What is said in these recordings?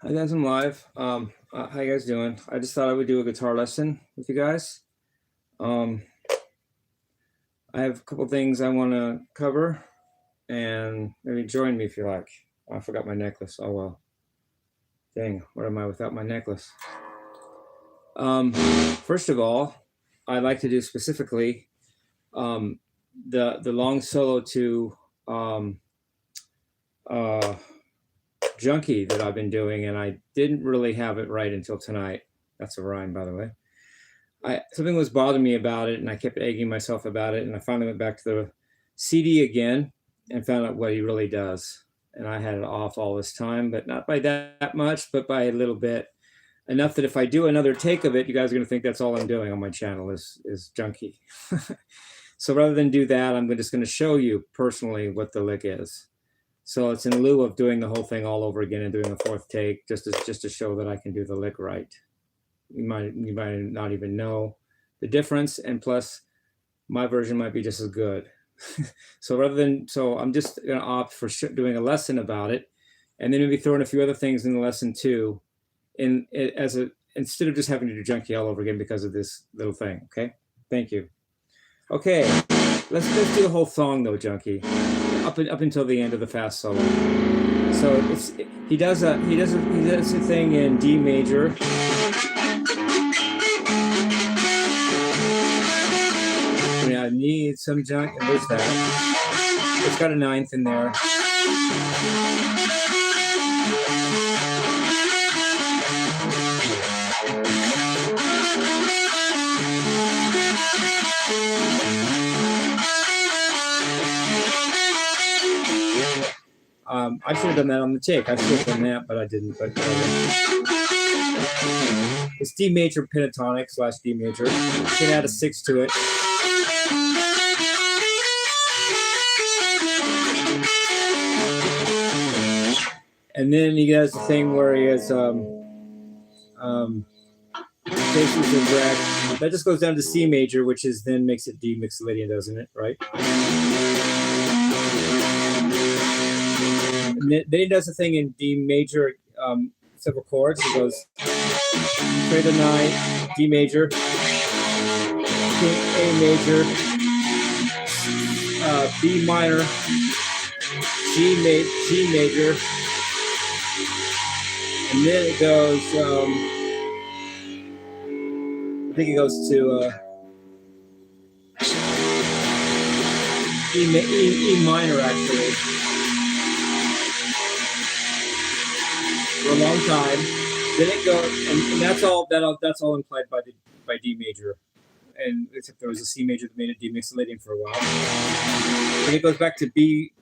Hi guys, I'm live. How you guys doing? I just thought I would do a guitar lesson with you guys. I have a couple things I want to cover, and maybe join me if you like. I forgot my necklace. Oh well. Dang, what am I without my necklace? First of all, I'd like to do specifically the long solo to Junkie that I've been doing, and I didn't really have it right until tonight. That's a rhyme, by the way. Something was bothering me about it, and I kept egging myself about it, and I finally went back to the CD again and found out what he really does. And I had it off all this time, but not by that much, but by a little bit. Enough that if I do another take of it, you guys are going to think that's all I'm doing on my channel is Junkie. So rather than do that, I'm just going to show you personally what the lick is. So it's in lieu of doing the whole thing all over again and doing a fourth take, just to show that I can do the lick right. You might not even know the difference, and plus my version might be just as good. So I'm just going to opt for doing a lesson about it, and then maybe throw in a few other things in the lesson too, instead of just having to do Junkie all over again because of this little thing. Okay, thank you. Okay, let's do the whole song though, Junkie, up until the end of the fast solo. So he does a thing in D major. I need some junk, and there's that. It's got a ninth in there. I should have done that on the take. I should have done that, but I didn't. But it's D major pentatonic / D major. You can add a 6 to it. And then he does the thing where he has faces of rec. That just goes down to C major, which is then makes it D mixolydian, doesn't it? Right? And then he does a thing in D major, several chords. He goes play the 9, D major, A major, B minor, G major, and then it goes. I think it goes to E minor actually. For a long time, then it goes, and that's all implied by D major, and except there was a C major that made it D mixolydian for a while. Then it goes back to B,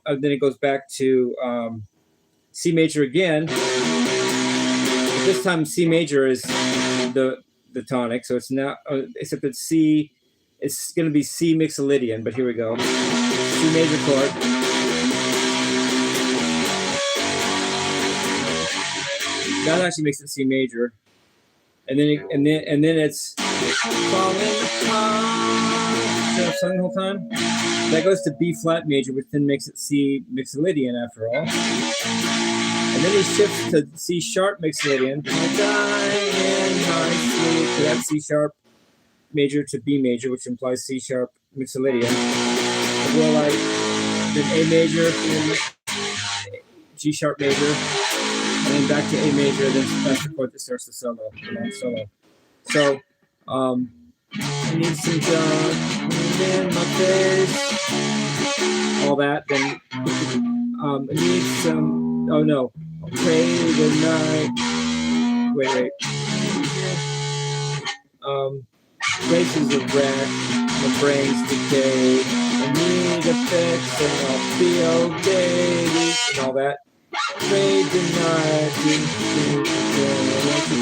then it goes back to C major again. But this time C major is the tonic, so it's now except it's C. It's going to be C mixolydian, but here we go. C major chord. That actually makes it C major, and then it's falling apart. Sung the whole time. That goes to B flat major, which then makes it C mixolydian after all. And then he shifts to C sharp mixolydian. To that C sharp major to B major, which implies C sharp mixolydian. Well, like then A major, G sharp major. And then back to A major, then that's the chord that starts the solo, the long solo. So, I need some junk in my face, all that. Then, I need some, oh no, pray tonight. Wait. Traces of wreck, my brain's decay. I need a fix and I'll be okay, and all that. Pray tonight, you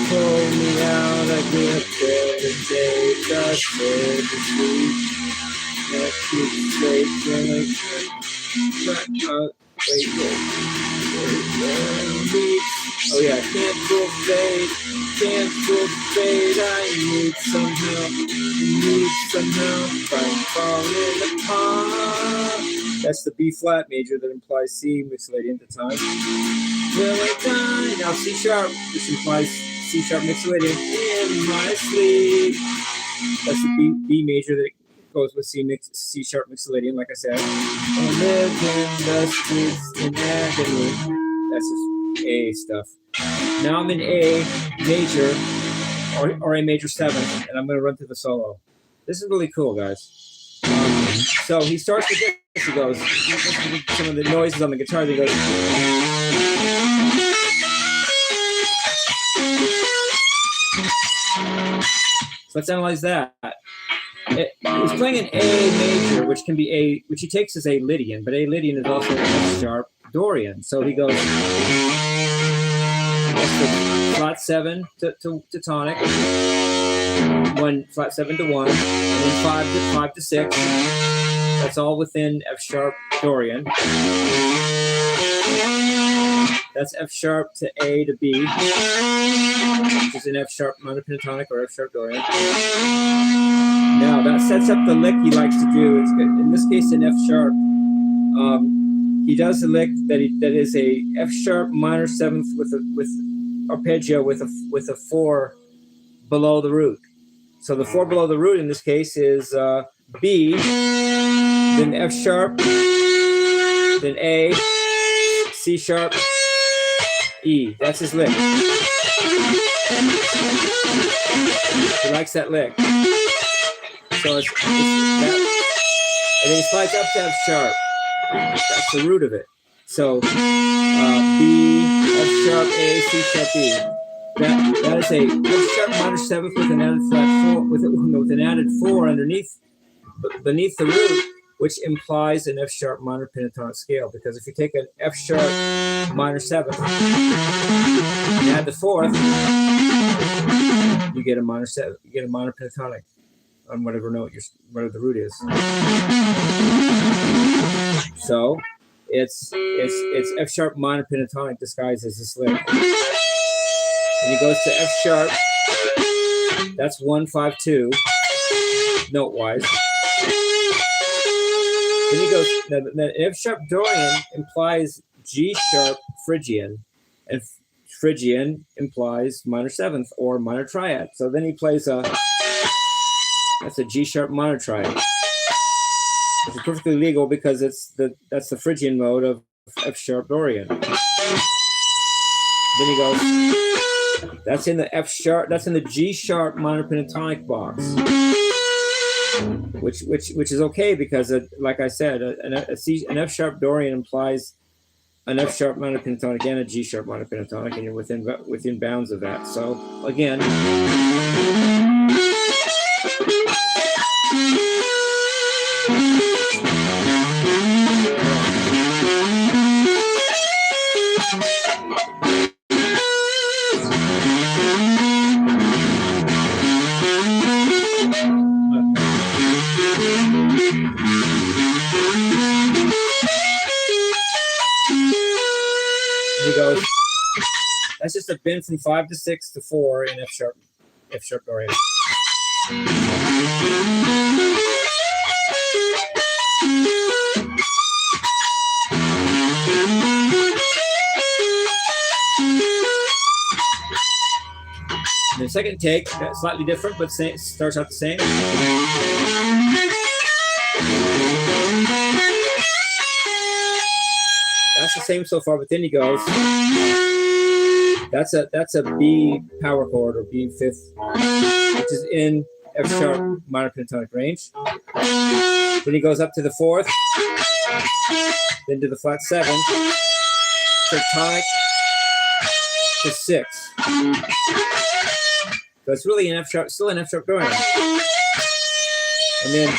pull me out, I get there to take a straight to sleep. Let's keep straight, oh yeah, cancel fate, I need some help, I'm falling apart. That's the B flat major that implies C mixolydian at the time. till I die. Now C sharp, which implies C sharp mixolydian in my sleep. That's the B major that goes with C sharp mixolydian, like I said. And live in the streets in agony. That's just A stuff. Now I'm in A major, or A major 7th, and I'm going to run through the solo. This is really cool, guys. So he starts with this. He goes, some of the noises on the guitar. He goes. So let's analyze that. He's playing an A major, which can be which he takes as A Lydian, but A Lydian is also F sharp Dorian. So he goes flat 7 to tonic, flat 7 to 1, and then 5 to 6. That's all within F sharp Dorian. That's F sharp to A to B, which is an F sharp minor pentatonic or F sharp Dorian. Now that sets up the lick he likes to do. It's good. In this case, in F sharp, he does a lick that is a F sharp minor 7th with arpeggio with a 4 below the root. So the 4 below the root in this case is B, then F sharp, then A, C sharp, E. That's his lick. He likes that lick. So it's that, and then he slides up to F sharp. That's the root of it. So B, F sharp, A, C sharp, E. That is a F sharp minor 7th with an added flat 4 with an added 4 beneath the root, which implies an F sharp minor pentatonic scale. Because if you take an F sharp minor 7th and add the 4th, you get a minor 7. You get a minor pentatonic on whatever note whatever the root is. So it's F sharp minor pentatonic disguised as this lick. And he goes to F sharp. That's 1 5 2 note wise. Then he goes. Now F sharp Dorian implies G sharp Phrygian, and Phrygian implies minor 7th or minor triad. So then he plays that's a G sharp minor triad, which is perfectly legal because that's the Phrygian mode of F sharp Dorian. Then he goes. That's in the F sharp. That's in the G sharp minor pentatonic box, which is okay because, like I said, an F sharp Dorian implies an F sharp minor pentatonic and a G sharp minor pentatonic, and you're within bounds of that. So again. He goes, that's just a bend from 5 to 6 to 4 in F sharp Dorian. The second take, slightly different, but starts out the same. That's the same so far, but then he goes. That's a B power chord or B 5th, which is in F sharp minor pentatonic range. Then he goes up to the 4th, then to the flat 7, to tonic to 6. So it's really an F sharp, still an F sharp Dorian. And then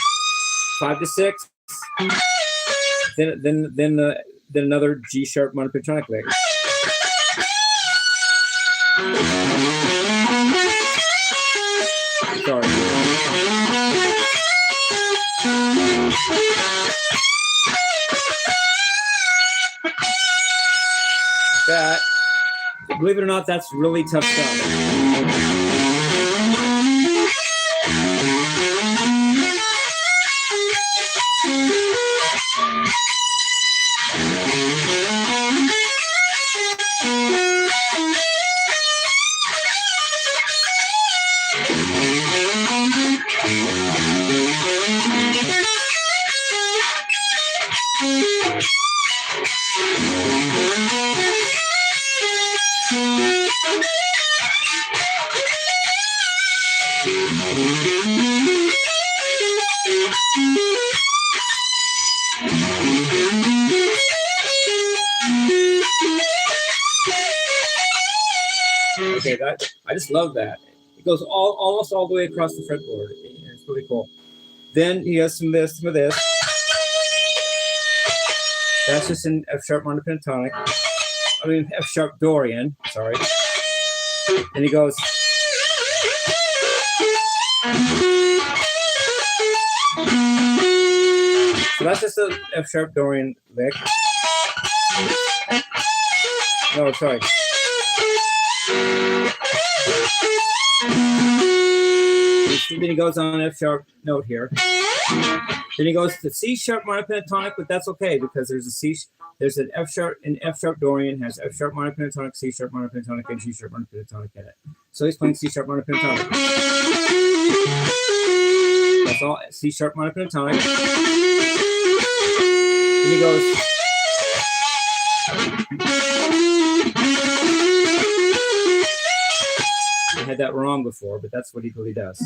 5 to 6, then another G sharp minor pentatonic lick. Sorry. That, believe it or not, that's really tough stuff. Okay, I just love that. It goes almost all the way across the fretboard. It's really cool. Then he has some of this, some of this. That's just in F sharp minor pentatonic. I mean F sharp Dorian. Sorry. And he goes. So that's just a F sharp Dorian lick. No, sorry. Then he goes on F sharp note here. Then he goes to C sharp minor pentatonic, but that's okay because there's an F sharp, and F sharp Dorian has F sharp minor pentatonic, C sharp minor pentatonic, and G sharp minor pentatonic in it. So he's playing C sharp minor pentatonic. That's all C sharp minor pentatonic. Then he goes. I had that wrong before, but that's what he really does.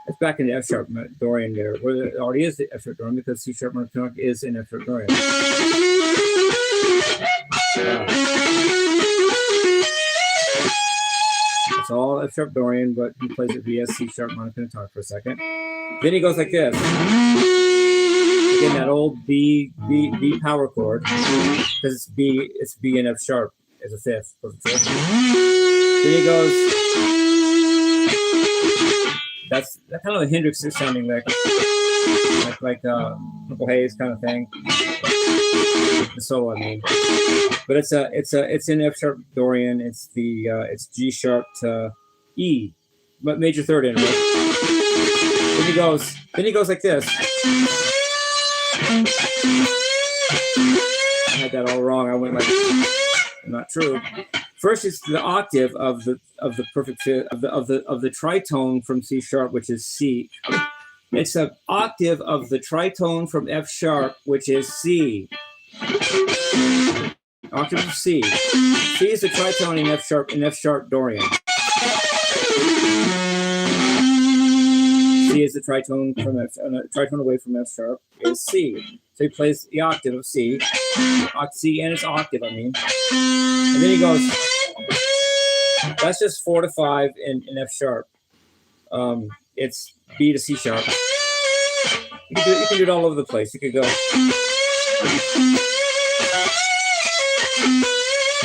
It's back in the F sharp Dorian there, where it already is the F sharp Dorian because C sharp minor pentatonic is in F sharp Dorian. It's all F sharp Dorian, but he plays it via C sharp minor pentatonic for a second. Then he goes like this. Again, that old B power chord, because it's B and F sharp as a fifth. Then he goes. That's kind of a Hendrix sounding like Purple Haze kind of thing. The solo, I mean. But it's in F sharp Dorian. It's G sharp to E, but major third interval. Then he goes like this. I had that all wrong. I went like not true. First, it's the octave of the perfect fifth of the tritone from C sharp, which is C. It's an octave of the tritone from F sharp, which is C. Octave of C. C is the tritone in F sharp Dorian. C is the tritone from tritone away from F sharp is C. So he plays the octave of C. C and its octave, I mean. And then he goes. That's just 4 to 5 in F sharp. It's B to C sharp. You can do it all over the place. You could go.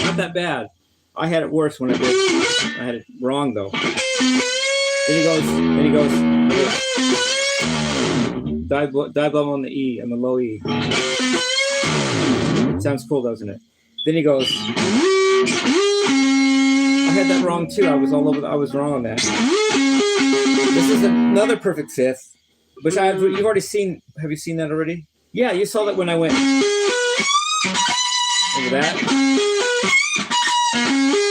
Not that bad. I had it worse when I did. I had it wrong though. Then he goes. Dive low on the E and the low E. Sounds cool, doesn't it? Then he goes. I had that wrong too. I was wrong on that. This is another perfect fifth, which you've already seen. Have you seen that already? Yeah, you saw that when I went. Look at that.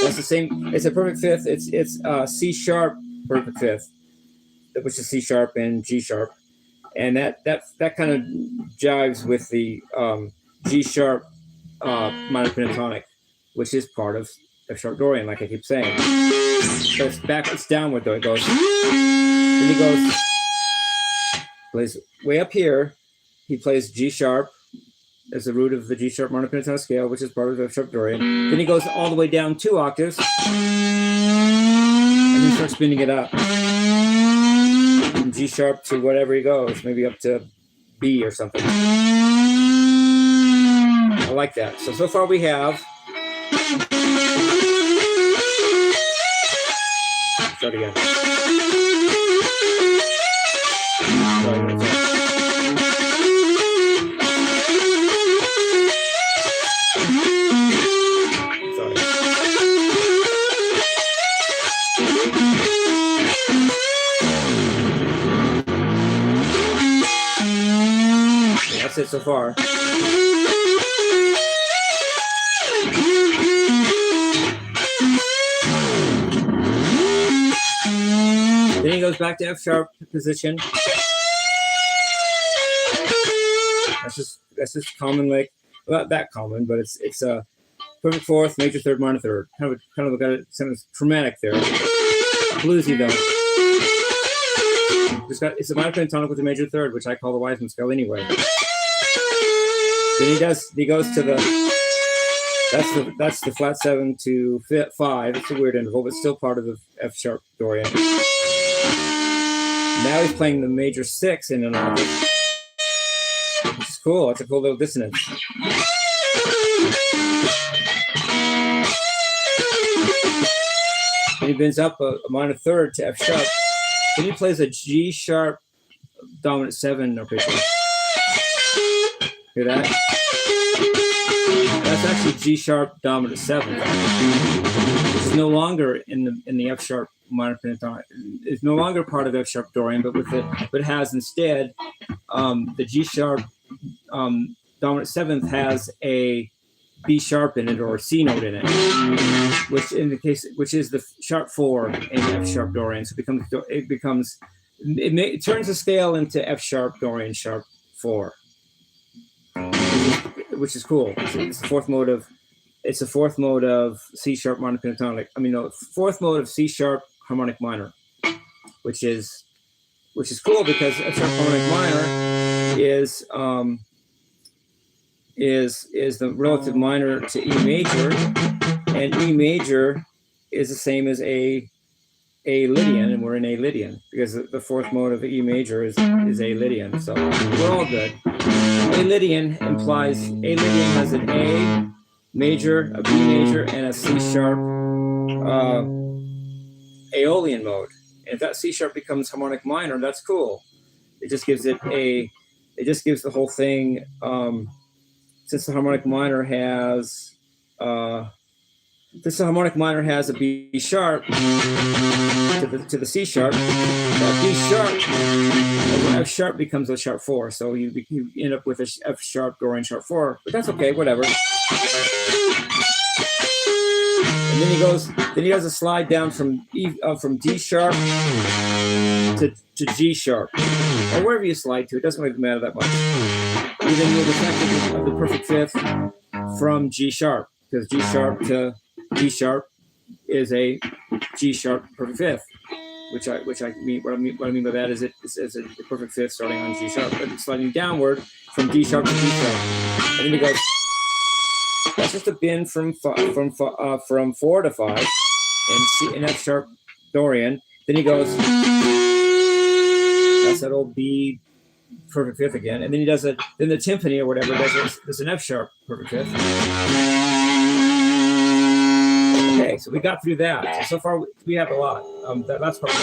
That's the same. It's a perfect fifth. It's C sharp perfect fifth, which is C sharp and G sharp, and that kind of jives with the G sharp minor pentatonic, which is part of F sharp Dorian, like I keep saying. So it's downward though. It goes. Then he goes. Plays way up here. He plays G sharp as the root of the G sharp minor pentatonic scale, which is part of F sharp Dorian. Then he goes all the way down 2 octaves, and he starts spinning it up from G sharp to whatever he goes, maybe up to B or something. I like that. So far we have. Start again. That's it so far. Then he goes back to F sharp position. That's just common lick. Well, not that common, but it's a perfect fourth, major third, minor third. Kind of look at it. Sounds dramatic there. Bluesy though. It's a minor pentatonic with a major third, which I call the Wiseman scale anyway. Then he goes to the. That's the flat 7 to 5. It's a weird interval, but still part of the F sharp Dorian. Now he's playing the major 6 in an octave, which is cool. It's a cool little dissonance. And he bends up a minor third to F sharp. Then he plays a G sharp dominant 7 arpeggio. Hear that? That's actually G sharp dominant 7. It's no longer in the F sharp minor pentatonic. It's no longer part of F sharp Dorian, but it has instead the G sharp dominant 7th has a B sharp in it or a C note in it, which is the sharp 4 in F sharp Dorian. So it turns the scale into F sharp Dorian sharp 4. Which is cool. It's the fourth mode of C sharp minor pentatonic. Fourth mode of C sharp harmonic minor, which is cool because F sharp harmonic minor is the relative minor to E major, and E major is the same as A Lydian, and we're in A Lydian because the fourth mode of E major is A Lydian. So we're all good. A Lydian has an A major, a B major, and a C sharp Aeolian mode. And if that C sharp becomes harmonic minor, that's cool. It just gives the whole thing. Since the harmonic minor has a B sharp to the C sharp, that B sharp over F sharp becomes a sharp 4. So you end up with a F sharp Dorian sharp 4, but that's okay, whatever. And then he does a slide down from D sharp to G sharp, or wherever you slide to. It doesn't really matter that much. You then move the second of the perfect fifth from G sharp, because G sharp to G sharp is a G sharp perfect fifth, which I mean what I mean by that is it's a perfect fifth starting on G sharp, but it's sliding downward from D sharp to G sharp, and then he goes. That's just a bend from 4 to 5 in F sharp Dorian. Then he goes. That's that old B perfect fifth again, and then he does it. Then the timpani or whatever does an F sharp perfect fifth. Okay, so we got through that. So far we have a lot. That's part.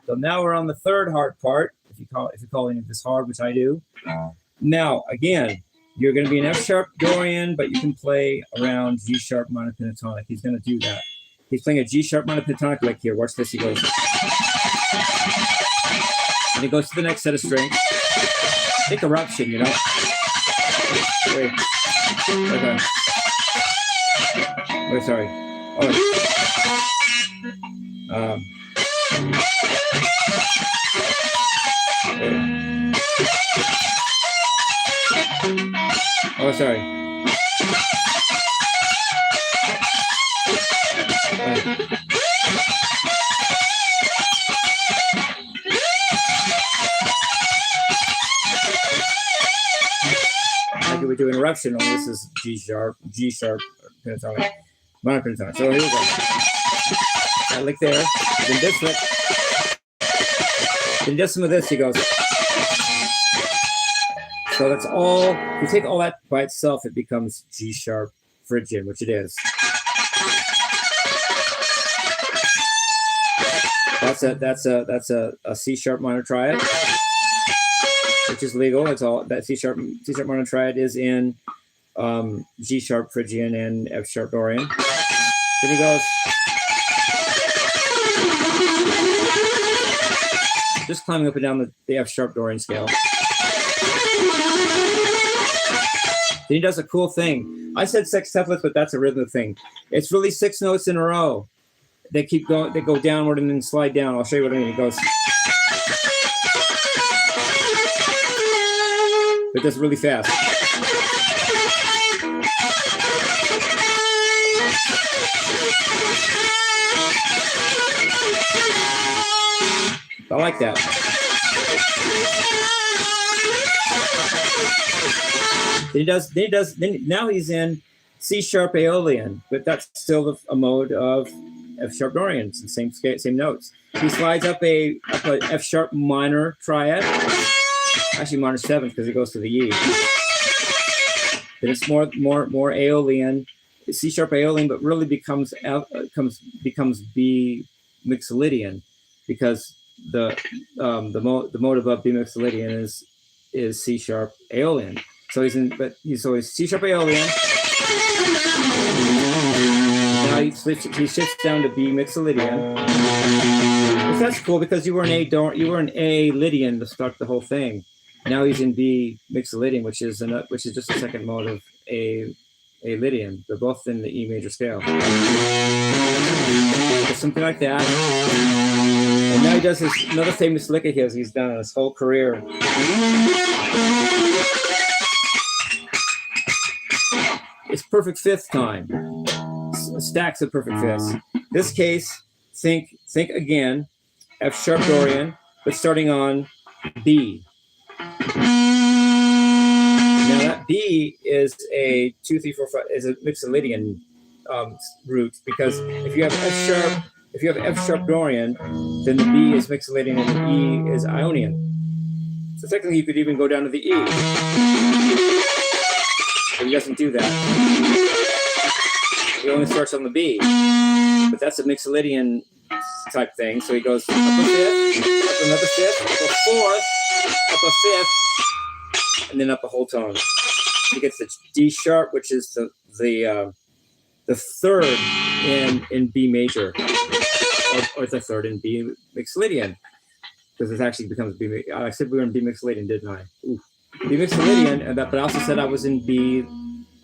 So now we're on the third hard part, if you're calling this hard, which I do. Now, again, you're going to be an F sharp Dorian, but you can play around G sharp minor pentatonic. He's going to do that. He's playing a G sharp minor pentatonic like here. Watch this. He goes. And he goes to the next set of strings. Think eruption, you know. Wait. Okay. Wait, sorry. Oh. Oh, sorry. Like we do interruption, only this is G sharp pentatonic, minor pentatonic. So here we go. That lick there, then this lick, then just some of this. He goes. So that's all. If you take all that by itself, it becomes G sharp Phrygian, which it is. That's a C sharp minor triad, which is legal. It's all that C sharp minor triad is in G sharp Phrygian and F sharp Dorian. Then he goes. just climbing up and down the F sharp Dorian scale. Then he does a cool thing. I said sextuplets, but that's a rhythmic thing. It's really 6 notes in a row. They keep going. They go downward and then slide down. I'll show you what I mean. It goes. It does really fast. I like that. Now he's in C sharp Aeolian, but that's still a mode of F sharp Dorian, same notes. He slides up a F sharp minor triad, actually minor 7th because it goes to the E. Then it's more Aeolian, C sharp Aeolian, but really becomes B Mixolydian, because the mode above B Mixolydian is C sharp Aeolian. So he's C sharp Aeolian. Now he shifts down to B Mixolydian. But that's cool because you were an A Lydian to start the whole thing. Now he's in B Mixolydian, which is just a second mode of A Lydian. They're both in the E major scale. So something like that. And now he does another famous lick of his he's done in his whole career. It's perfect fifth time. Stacks of perfect fifths. This case, think again, F sharp Dorian, but starting on B. Now that B is a 2, 3, 4, 5 is a Mixolydian root, because if you have F sharp Dorian, then the B is Mixolydian and the E is Ionian. So technically you could even go down to the E. But he doesn't do that. He only starts on the B. But that's a Mixolydian type thing. So he goes up a fifth, up another fifth, up a fourth, up a fifth, and then up a whole tone. He gets the D sharp, which is the third in B major, or the third in B Mixolydian, because it actually becomes B. I said we were in B Mixolydian, didn't I? Ooh. B Mixolydian, but I also said I was in B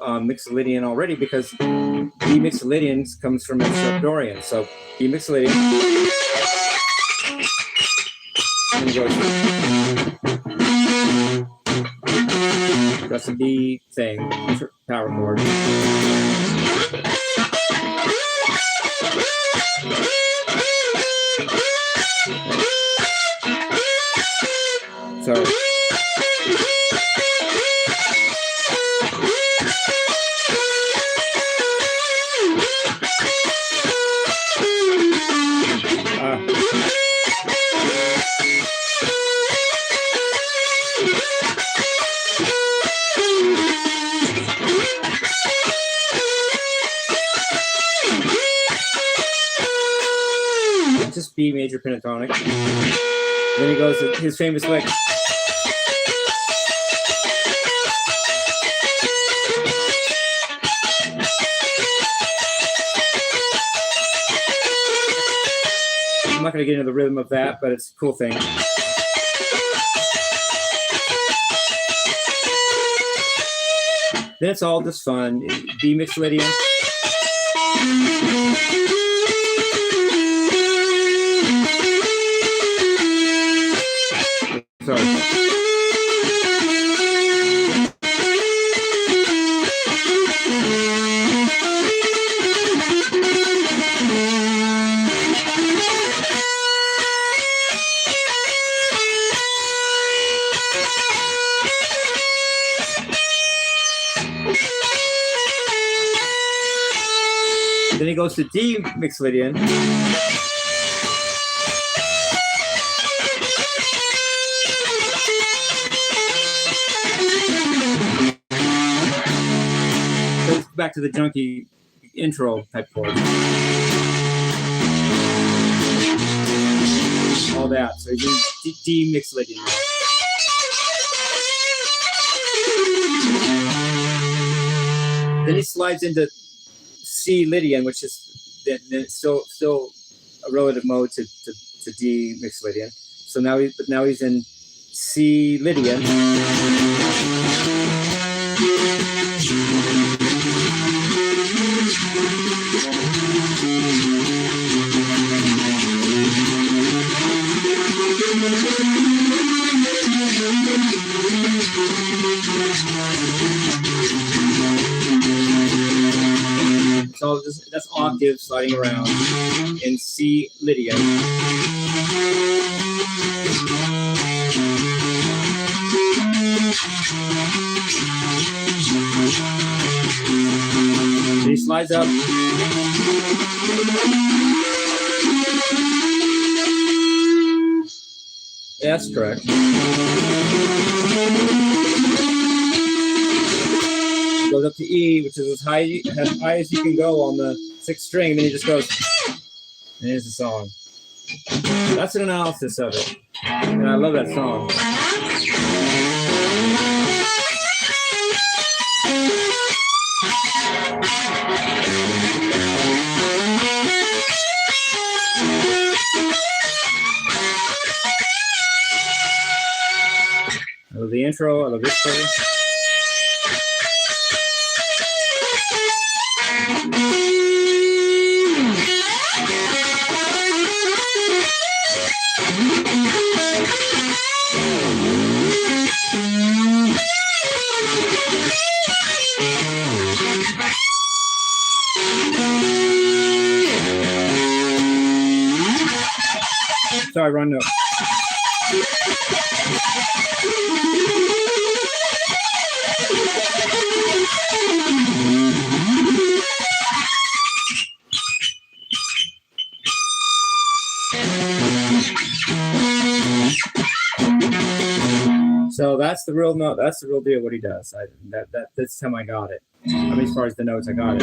Mixolydian already, because B Mixolydian comes from F sharp Dorian. So B Mixolydian. And that's a B thing, power chord. So. Just B major pentatonic. Then he goes to his famous lick. I'm not going to get into the rhythm of that, but it's a cool thing. Then it's all just fun. B Mixolydian. Sorry. Then he goes to D Mixolydian. Goes back to the Junkie intro type chord. All that. So he's in D Mixolydian. Then he slides into C Lydian, which is then it's still a relative mode to D Mixolydian. So now he's in C Lydian. So that's octave sliding around in C Lydian. And he slides up. Yeah, that's correct. Goes up to E, which is as high as you can go on the 6th string, and then he just goes, and here's the song. That's an analysis of it, and I love that song. I love the intro, I love this part. Sorry, wrong note. So that's the real note. That's the real deal. What he does. This time I got it. I mean, as far as the notes, I got it.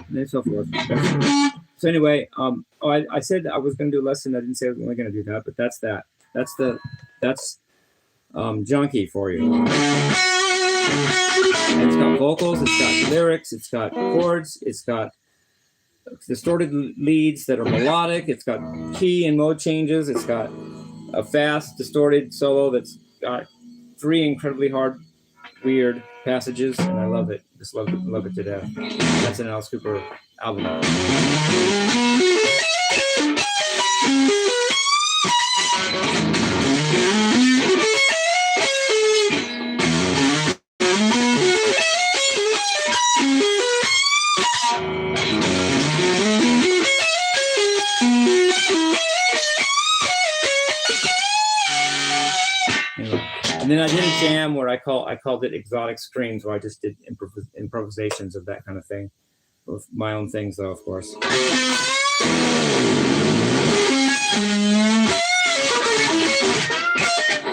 And so forth. So anyway, I said I was going to do a lesson. I didn't say I was only going to do that, but that's that. That's Junkie for you. It's got vocals, it's got lyrics, it's got chords, it's got distorted leads that are melodic, it's got key and mode changes, it's got a fast, distorted solo that's got 3 incredibly hard, weird passages, and I love it. Just love it to death. That's an Alice Cooper album. And then I did a jam where I called it Exotic Screams, where I just did improvisations of that kind of thing, with my own things, though, of course.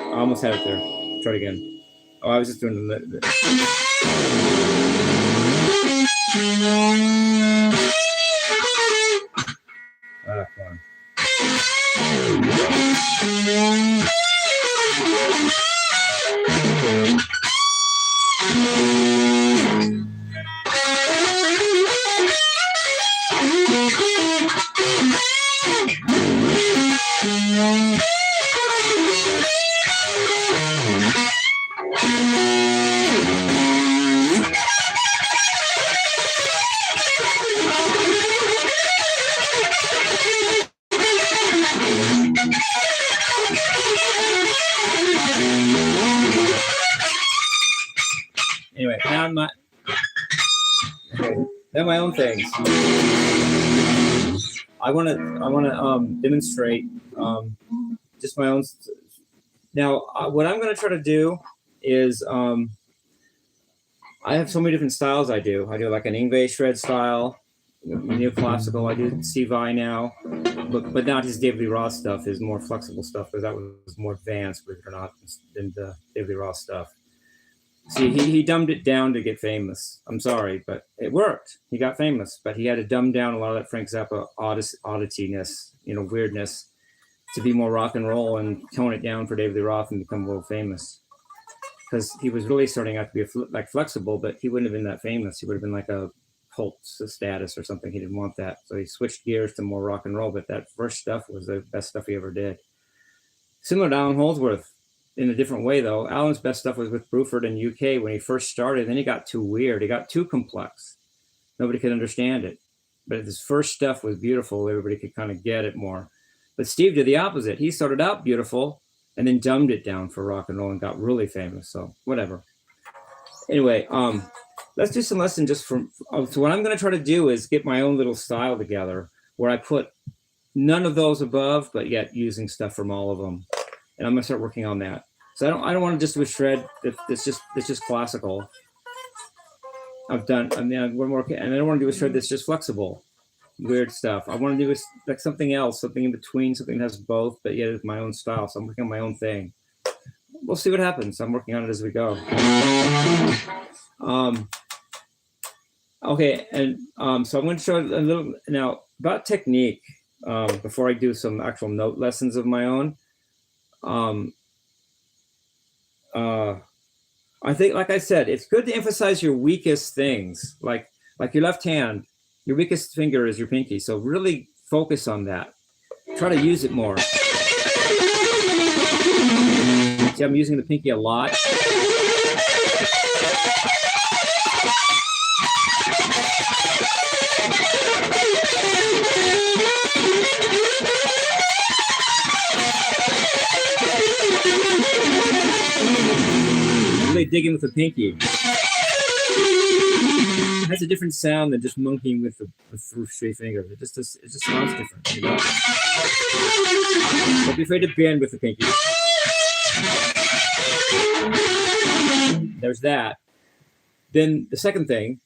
I almost had it there. Try it again. Oh, I was just doing the come on. now my own things. I want to demonstrate just my own. Now, what I'm going to try to do is I have so many different styles. I do like an Ingve shred style, neoclassical. I do Steve Vai now, but not his David Lee Roth stuff. His more flexible stuff, because that was more advanced, believe it or not, than the David Lee Roth stuff. See, he dumbed it down to get famous. I'm sorry, but it worked. He got famous, but he had to dumb down a lot of that Frank Zappa oddityness, weirdness, to be more rock and roll, and tone it down for David Lee Roth and become world famous. Because he was really starting out to be like flexible, but he wouldn't have been that famous. He would have been like a cult status or something. He didn't want that, so he switched gears to more rock and roll. But that first stuff was the best stuff he ever did. Similar to Alan Holdsworth, in a different way though. Alan's best stuff was with Bruford in UK when he first started. Then he got too weird. He got too complex. Nobody could understand it. But his first stuff was beautiful. Everybody could kind of get it more. But Steve did the opposite. He started out beautiful and then dumbed it down for rock and roll and got really famous. So whatever. Anyway, let's do some lesson just from. So what I'm going to try to do is get my own little style together where I put none of those above, but yet using stuff from all of them. And I'm going to start working on that. So I don't want to just do a shred that's just classical. I'm working, and I don't want to do a shred that's just flexible, weird stuff. I want to do like something else, something in between, something that has both, but yet it's my own style. So I'm working on my own thing. We'll see what happens. I'm working on it as we go. Okay, and so I'm going to show a little now about technique before I do some actual note lessons of my own. I think, like I said, it's good to emphasize your weakest things, like your left hand. Your weakest finger is your pinky, so really focus on that. Try to use it more. See, I'm using the pinky a lot. Really digging with the pinky. It has a different sound than just monkeying with the three fingers. It just sounds different. Don't be afraid to bend with the pinky. There's that. Then the second thing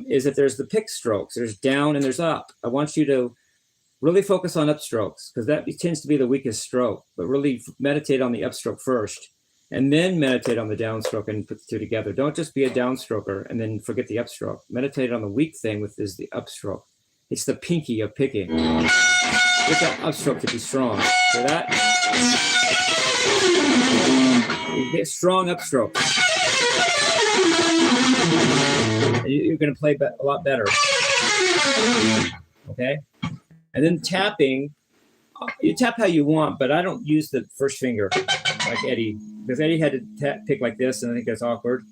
is that there's the pick strokes. There's down and there's up. I want you to really focus on upstrokes because that tends to be the weakest stroke, but really meditate on the upstroke first and then meditate on the downstroke and put the two together. Don't just be a downstroker and then forget the upstroke. Meditate on the weak thing, which is the upstroke. It's the pinky of picking. Get that upstroke to be strong. So that, you get strong upstroke. You're going to play a lot better. Okay? And then tapping, you tap how you want, but I don't use the first finger like Eddie, because Eddie had to pick like this, and I think that's awkward.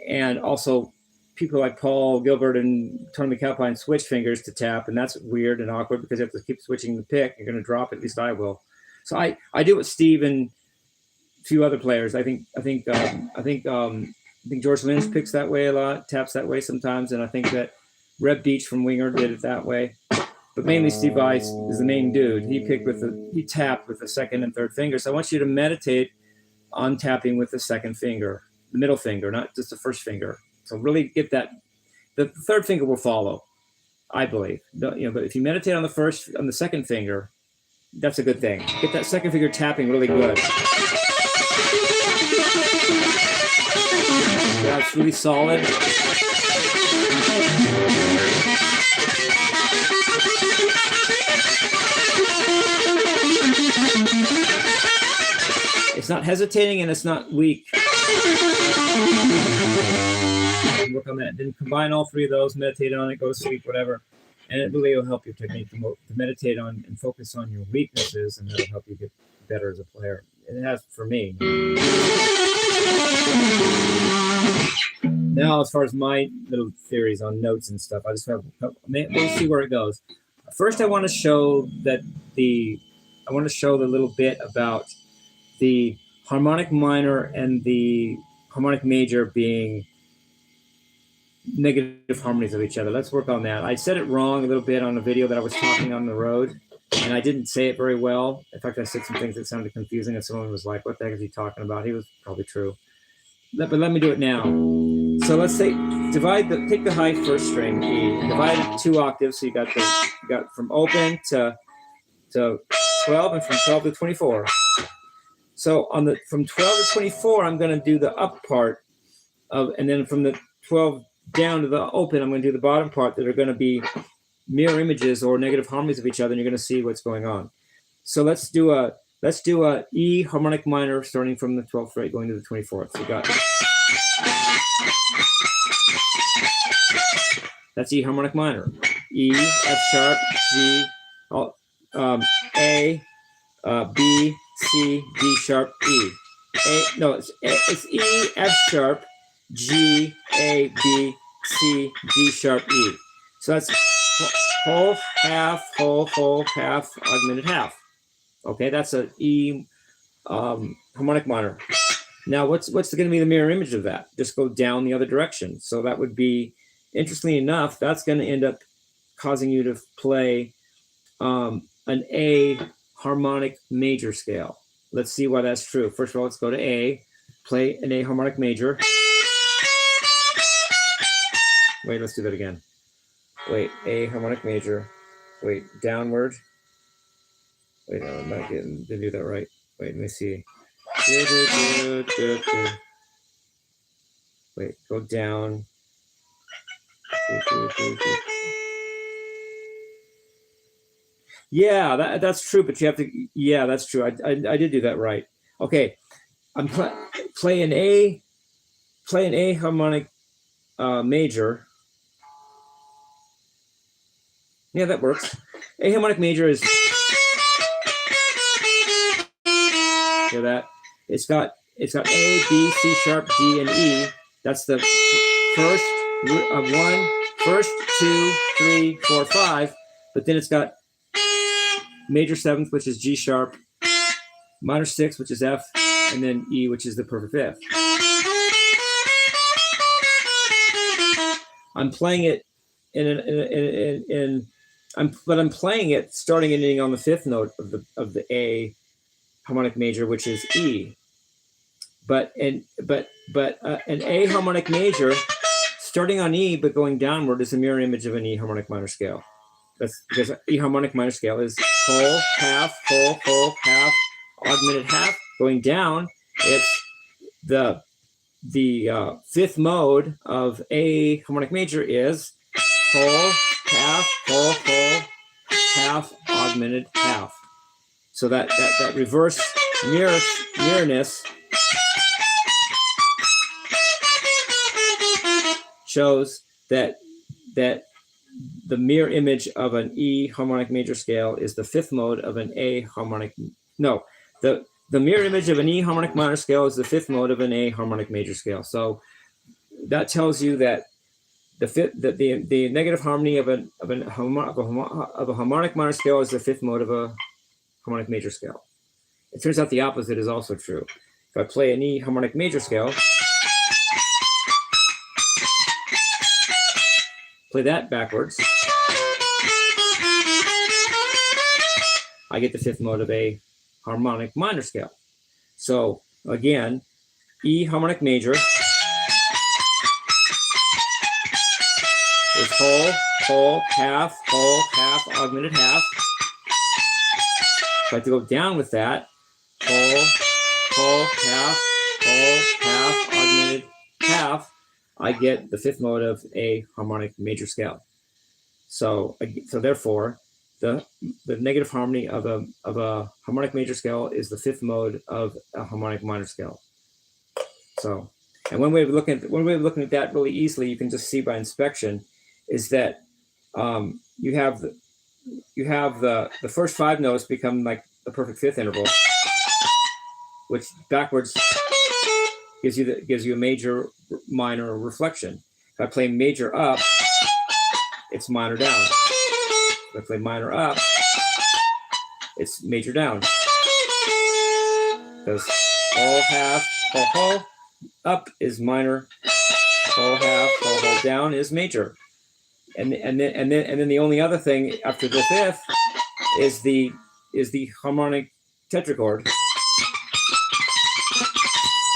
And also, people like Paul Gilbert and Tony McAlpine switch fingers to tap, and that's weird and awkward because you have to keep switching the pick. You're going to drop it, at least I will. So I do it with Steve and a few other players. I think George Lynch picks that way a lot, taps that way sometimes, and I think that Reb Beach from Winger did it that way. But mainly Steve Vai is the main dude. He tapped with the second and third finger. So I want you to meditate on tapping with the second finger, the middle finger, not just the first finger. So really get that. The third finger will follow, I believe. But if you meditate on the second finger, that's a good thing. Get that second finger tapping really good. Yeah, it's really solid. It's not hesitating and it's not weak. Work on that. Then combine all three of those, meditate on it, go to sleep, whatever. And it really will help your technique to meditate on and focus on your weaknesses, and that'll help you get better as a player. And it has for me. Now, as far as my little theories on notes and stuff, we'll see where it goes. First, I want to show the little bit about the harmonic minor and the harmonic major being negative harmonies of each other. Let's work on that. I said it wrong a little bit on the video that I was talking on the road, and I didn't say it very well. In fact, I said some things that sounded confusing, and someone was like, what the heck is he talking about? He was probably true. But let me do it now. So let's say take the high first string, E, divide it 2 octaves, so you got from open to 12 and from 12 to 24. So from 12 to 24, I'm going to do the up part and then from the 12 down to the open, I'm going to do the bottom part that are going to be mirror images or negative harmonies of each other, and you're going to see what's going on. So let's do a E harmonic minor starting from the 12th fret going to the 24th. So we got that's E harmonic minor. E, F sharp, G, A, B, C, D sharp, E. It's E, F sharp, G, A, B, C, D sharp, E. So that's whole, half, whole, half, augmented half. Okay, that's an E harmonic minor. Now, what's going to be the mirror image of that? Just go down the other direction. So that would be, interestingly enough, that's going to end up causing you to play an A harmonic major scale. Let's see why that's true. First of all, let's go to A, play an A harmonic major. Wait, let's do that again. Wait, A harmonic major. Wait, downward. Wait, no, I'm not didn't do that right. Wait, let me see. Wait, go down. Yeah, that's true, but you have to. Yeah, that's true. I did do that right. Okay, I'm playing A harmonic major. Yeah, that works. A harmonic major is. Hear that? It's got A, B, C sharp, D, and E. That's the first 2, 3, 4, 5. But then it's got major 7th, which is G sharp, minor 6th, which is F, and then E, which is the perfect fifth. I'm playing it I'm playing it starting and ending on the 5th note of the A harmonic major, which is E. But an A harmonic major starting on E but going downward is a mirror image of an E harmonic minor scale. That's because E harmonic minor scale is whole, half, augmented half. Going down, it's the 5th mode of A harmonic major is whole, half, half, augmented half. So that reverse mirrorness shows that the mirror image of an E harmonic major scale is the 5th mode of an A harmonic. No, the mirror image of an E harmonic minor scale is the 5th mode of an A harmonic major scale. So that tells you that the negative harmony of a harmonic minor scale is the 5th mode of a harmonic major scale. It turns out the opposite is also true. If I play an E harmonic major scale, play that backwards, I get the 5th mode of a harmonic minor scale. So again, E harmonic major is whole, half, augmented half. If I have to go down with that, whole, half, augmented half, I get the 5th mode of a harmonic major scale. So therefore, the negative harmony of a harmonic major scale is the 5th mode of a harmonic minor scale. So, and one way of looking at that really easily, you can just see by inspection, is that you have the first 5 notes become like the perfect 5th interval, which backwards gives you a major minor reflection. If I play major up, it's minor down. If I play minor up, it's major down. Because whole, half, up is minor, whole half, whole down is major. And then the only other thing after the fifth is the harmonic tetrachord,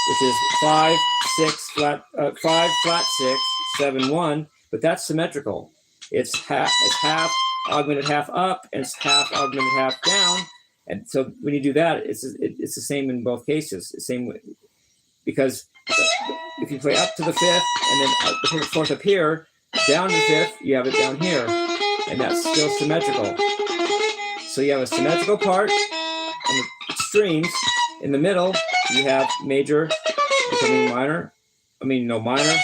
which is 5, 6 flat, 5 flat 6, 7 1. But that's symmetrical. It's half augmented half up, and it's half augmented half down. And so when you do that, it's the same in both cases. The same way, because if you play up to the fifth and then the fourth up here, down to the fifth, you have it down here, and that's still symmetrical. So you have a symmetrical part on the extremes. In the middle, you have major becoming minor. Minor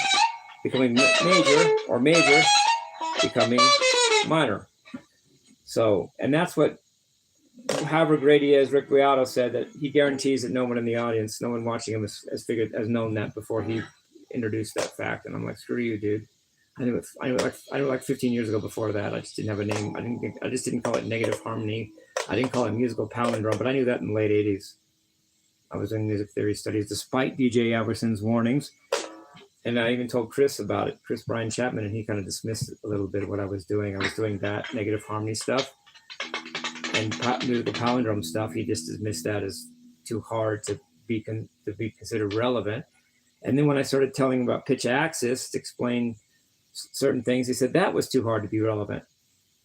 becoming major, or major becoming minor. So, and that's what, however great he is, Rick Beato said that he guarantees that no one in the audience, no one watching him has known that before he introduced that fact. And I'm like, screw you, dude. I knew like 15 years ago before that. I just didn't have a name. I just didn't call it negative harmony. I didn't call it musical palindrome, but I knew that in the late 80s. I was in music theory studies despite DJ Alverson's warnings. And I even told Chris about it, Chris Brian Chapman, and he kind of dismissed a little bit of what I was doing. I was doing that negative harmony stuff and musical palindrome stuff. He just dismissed that as too hard to be considered relevant. And then when I started telling him about pitch axis to explain certain things, he said that was too hard to be relevant,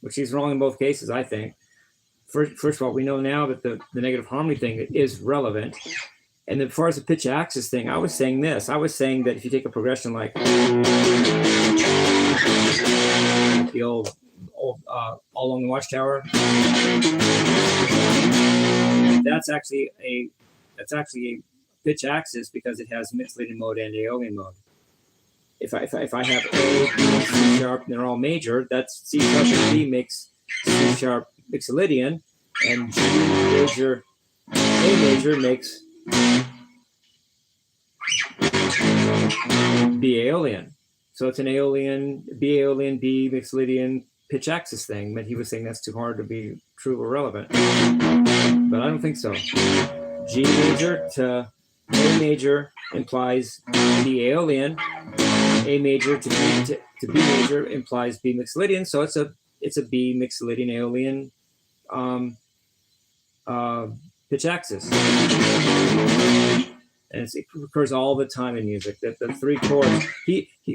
which he's wrong in both cases, I think. First of all, we know now that the negative harmony thing is relevant. And then as far as the pitch axis thing, I was saying this. I was saying that if you take a progression like the old All Along the Watchtower, that's actually a pitch axis because it has mixed leading mode and Aeolian mode. If I have A, B, C sharp, and they're all major, that's C sharp and B makes C sharp Mixolydian, and G major, A major makes B Aeolian. So it's an Aeolian, B Aeolian, B Mixolydian pitch axis thing. But he was saying that's too hard to be true or relevant. But I don't think so. G major to A major implies B Aeolian. A major to B major implies B Mixolydian. So it's a B Mixolydian Aeolian pitch axis. And it occurs all the time in music. That the three chords.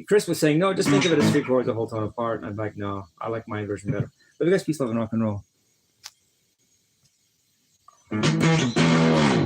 Chris was saying, no, just think of it as three chords a whole tone apart. And I'm like, no, I like my version better. But you guys, peace, love, and rock and roll.